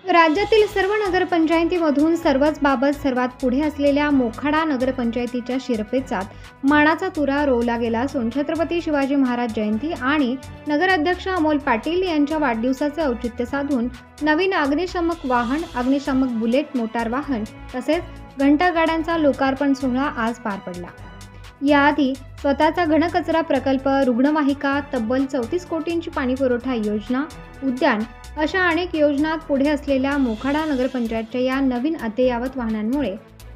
राज्यातील सर्व नगरपंचायतीमधून सर्वच बाबत सर्वात पुढे असलेल्या मोखाडा नगरपंचायतीच्या शिरपेचात मानाचा तुरा रोवला गेला असून छत्रपती शिवाजी महाराज जयंती आणि नगराध्यक्ष अमोल पाटील यांच्या वाढदिवसाचे औचित्य साधून नवीन अग्निशामक वाहन, अग्निशामक बुलेट मोटार वाहन तसेच घंटागाड्यांचा लोकार्पण सोहळा आज पार पडला। याआधी स्वतःचा घनकचरा प्रकल्प, रुग्णवाहिका, तब्बल 34 कोटींची पाणीपुरवठा योजना, उद्यान अशा अनेक योजनात पुढे असलेल्या मोखाडा नगरपंचायतच्या या नवीन अद्ययावत वाहनांमुळे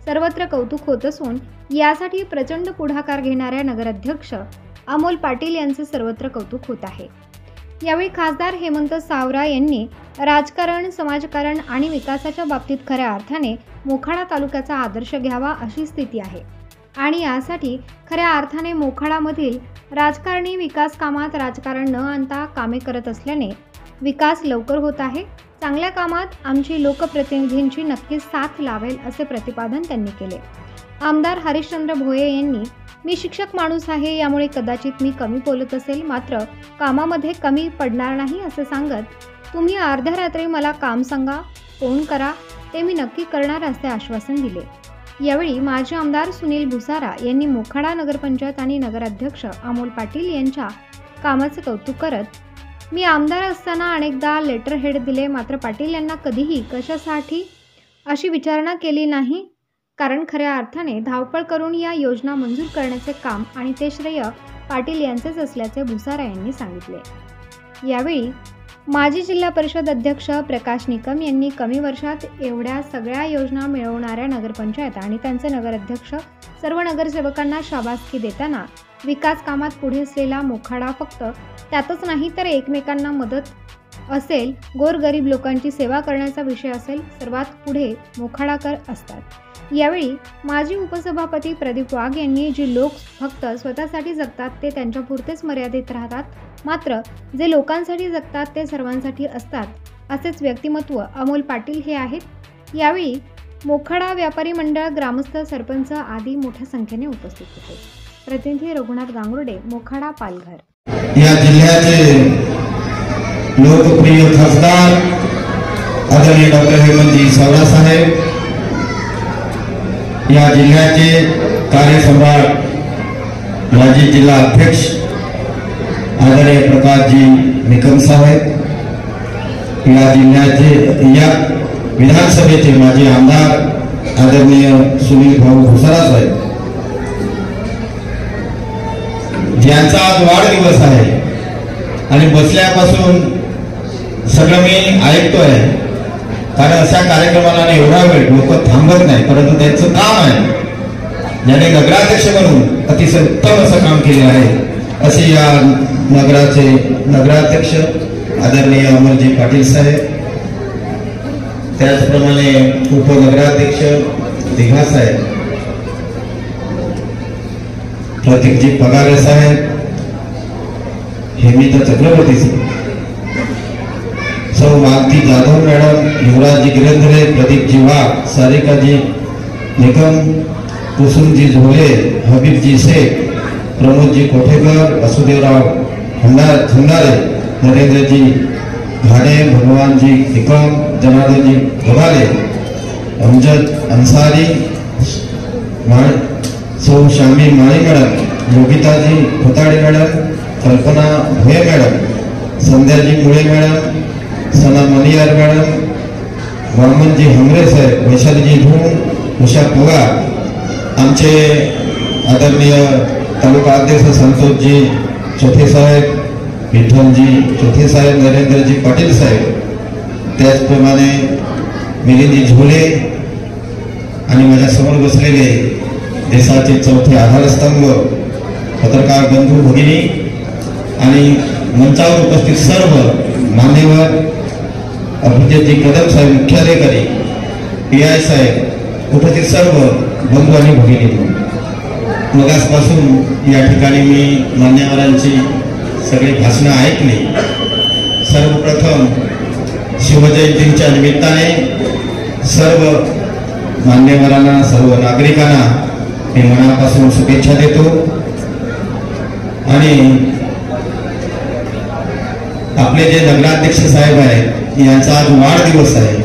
सर्वत्र कौतुक होत असून यासाठी प्रचंड पुढाकार घेणाऱ्या नगराध्यक्ष अमोल पाटील यांचे सर्वत्र कौतुक होत आहे। यावेळी खासदार हेमंत सावरा यांनी राजकारण, समाजकारण आणि विकासाच्या बाबतीत खऱ्या अर्थाने मोखाडा तालुक्याचा आदर्श घ्यावा अशी स्थिती आहे आणि यासाठी खऱ्या अर्थाने मोखाडामधील राजकारणी विकास कामात राजकारण न आणता कामे करत असल्याने विकास लवकर होत आहे। चांगल्या कामात आमची लोकप्रतिनिधींची नक्कीच साथ लावेल असे प्रतिपादन त्यांनी केले। आमदार हरिश्चंद्र भोये यांनी मी शिक्षक माणूस आहे, यामुळे कदाचित मी कमी बोलत असेल, मात्र कामामध्ये कमी पडणार नाही असे सांगत तुम्ही अर्ध्या रात्री मला काम सांगा, फोन करा, ते मी नक्की करणार असे आश्वासन दिले। यावेळी माजी आमदार सुनील भुसारा यांनी मोखाडा नगरपंचायत आणि नगराध्यक्ष अमोल पाटील यांच्या कामाचे कौतुक करत मी आमदार असताना अनेकदा लेटर हेड दिले, मात्र पाटील यांना कधीही कशासाठी अशी विचारणा केली नाही, कारण खऱ्या अर्थाने धावपळ करून या योजना मंजूर करण्याचे काम आणि ते श्रेय पाटील यांचेच असल्याचे भुसारा यांनी सांगितले। यावेळी माजी जिल्हा परिषद अध्यक्ष प्रकाश निकम यांनी कमी वर्षात एवढ्या सगळ्या योजना मिळवणाऱ्या नगरपंचायत आणि त्यांचे नगराध्यक्ष सर्व नगरसेवकांना शाबासकी देताना विकास कामात पुढे असलेला मोखाडा फक्त त्यातच नाही तर एकमेकांना मदत असेल, गोरगरीब लोकांची सेवा करण्याचा विषय असेल, सर्वात पुढे मोखाडाकर असतात। यावेळी माजी उपसभापती प्रदीप वाघ यांनी जी लोक फक्त स्वतःसाठी जगतात ते त्यांच्यापुरतेच मर्यादित राहतात, मात्र जे लोकांसाठी जगतात ते सर्वांसाठी असतात, असेच व्यक्तिमत्व अमोल पाटील हे आहेत। यावेळी मोखाडा व्यापारी मंडळ, ग्रामस्थ, सरपंच आदी मोठ्या संख्येने उपस्थित होते। प्रतिनिधी रघुनाथ गांगुर्डे, मोखाडा, पालघर। या जिल्ह्याचे लोकप्रिय खासदार आदरणीय डॉक्टर हेमंत सावरा साहेब, या जिल्ह्याचे कार्यसम्राट माजी जिल्हा अध्यक्ष आदरणीय प्रकाशजी निकम साहेब, या जिल्ह्याचे या विधानसभेचे माजी आमदार आदरणीय सुनील भाऊ भुसारा साहेब, ज्यांचा आज वाढदिवस आहे आणि बसल्यापासून सगळं मी ऐकतोय, कारण अशा कार्यक्रमाला एवढा वेळ लोक थांबत नाही, परंतु त्यांचं काम आहे, ज्याने नगराध्यक्ष म्हणून अतिशय उत्तम असं काम केले आहे असे या नगराचे नगराध्यक्ष आदरणीय अमोलजी पाटील साहेब, त्याचप्रमाणे उपनगराध्यक्ष दिघा साहेब, प्रतीकजी पगारे साहेब, हेमिता चक्रवर्ती साहेब, सौ मालती जाधव मॅडम, युवराजजी गिरेंद्रे, प्रदीपजी वाघ, सारिकाजी निकम, कुसुमजी झोले, हबीबजी शेख, प्रमोदजी कोठेकर, वसुदेवराव खंडारे, नरेंद्रजी घाणे, भगवानजी निकम, जनार्दनजी गभाले, अमजद अंसारी, सौ शामी माळी मॅडम, योगिताजी खोताडे मॅडम, कल्पना भोये मॅडम, संध्याजी मुळे मॅडम, सना मलियार मॅडम, वामनजी हमरे साहेब, वैशालीजी धूम, उषा पवार, आमचे आदरणीय तालुका अध्यक्ष संतोषजी चोथे साहेब, विठ्ठलजी चोथे साहेब, नरेंद्रजी पाटील साहेब, त्याचप्रमाणे मिलिंदजी झोले आणि माझ्यासमोर बसलेले देशाचे चौथे आधारस्तंभ पत्रकार बंधू भगिनी आणि मंचावर उपस्थित सर्व मान्यवर, अभिजितजी कदम साहेब, मुख्याधिकारी, PI साहेब, उपस्थित सर्व बंधू आणि भगिनी, मगासपासून या ठिकाणी मी मान्यवरांची सगळी भाषणं ऐकली। सर्वप्रथम शिवजयंतीच्या निमित्ताने सर्व मान्यवरांना, सर्व नागरिकांना मी मनापासून शुभेच्छा देतो आणि आपले जे नगराध्यक्ष साहेब आहेत यांचा आज वाढदिवस आहे,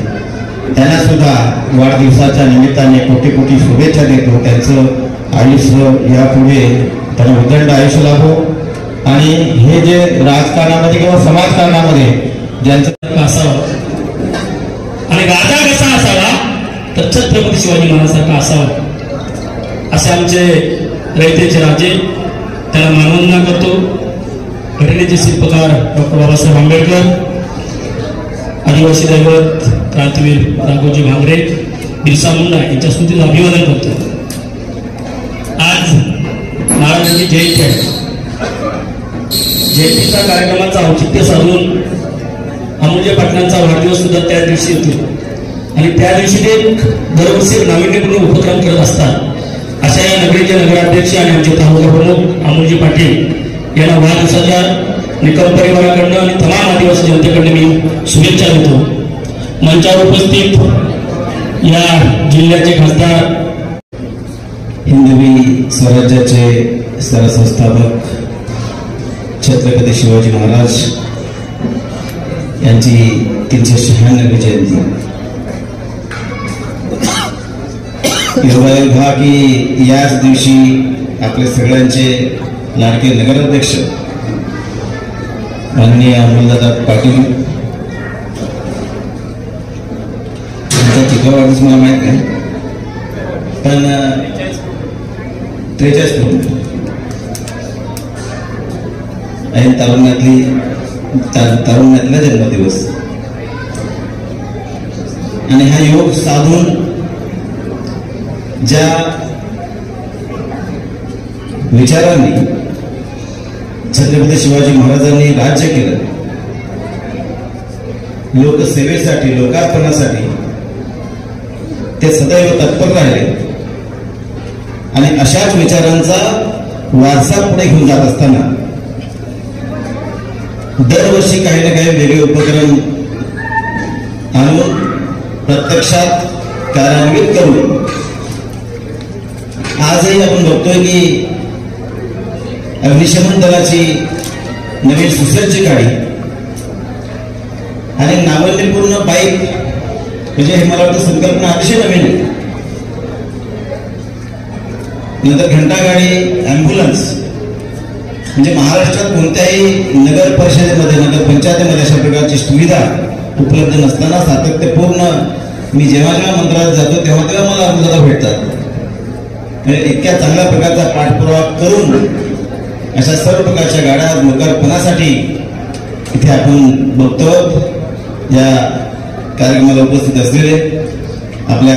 त्यांना सुद्धा वाढदिवसाच्या निमित्ताने कोटी कोटी शुभेच्छा देतो. त्यांचं आयुष्य यापुढे त्यांना उदंड आयुष्य लाभो आणि हे जे राजकारणामध्ये किंवा समाजकारणामध्ये ज्यांचं असावं आणि राजा कसा असावा तर छत्रपती शिवाजी महाराजांसारखा असावा असे आमचे रयतेचे राजे त्याला मानवंदना करतो. घटनेचे शिल्पकार डॉक्टर बाबासाहेब आंबेडकर, आदिवासी दैवत क्रांतीवीर राघोजी भांगरे, बिरसा मुंडा यांच्या स्मृतीला अभिवादन करतो. आज महाराजांची जयंती आहे. जयंतीच्या कार्यक्रमाचा औचित्य साधून अमूल्य पाटलांचा वाढदिवस सुद्धा त्या दिवशी येतो आणि त्या दिवशी ते दरवर्षी नाविन्यपूर्ण उपक्रम करत असतात. अशा या नगरीचे नगराध्यक्ष आणि आमचे तालुका प्रमुख अमोलजी पाटील यांना वाढदिवसाच्या निकम परिवाराकडनं आणि तमाम आदिवासी जनतेकडनं मी शुभेच्छा देतो. मंचावर उपस्थित या जिल्ह्याचे खासदार, हिंदवी स्वराज्याचे सरसंस्थापक छत्रपती शिवाजी महाराज यांची 396वी जयंती. योगायोगा की याच दिवशी आपले सगळ्यांचे लाडके नगराध्यक्ष माननीय अमोलदादा पाटील यांचा तिथं वाढदिवस मला माहित नाही, पण 43 आणि तारुण्यातला जन्मदिवस आणि हा योग साधून ज्या विचारांनी छत्रपती शिवाजी महाराजांनी राज्य केलं, लोकसेवेसाठी, लोकार्पणासाठी ते सदैव तत्पर राहिले आणि अशाच विचारांचा वारसा पुढे घेऊन जात असताना दरवर्षी काही ना काही वेगळे उपक्रम आणून प्रत्यक्षात कार्यान्वित करून आजही आपण बघतोय की अग्निशमन दलाची नवीन सुसज्ज गाडी आणि नाविन्यपूर्ण बाईक, म्हणजे हे मला वाटतं संकल्पना अतिशय नवीन आहे. नंतर घंटा गाडी, ॲम्ब्युलन्स, म्हणजे महाराष्ट्रात कोणत्याही नगर परिषदेमध्ये, नगर पंचायतीमध्ये अशा प्रकारची सुविधा उपलब्ध नसताना सातत्यपूर्ण मी जेव्हा मंत्रालयात जातो तेव्हा मला अमोलदादा भेटतात. म्हणजे इतक्या चांगल्या प्रकारचा पाठपुरावा करून अशा सर्व प्रकारच्या गाड्या लोकार्पणासाठी इथे आपण बघतो. या कार्यक्रमाला उपस्थित असलेले आपल्या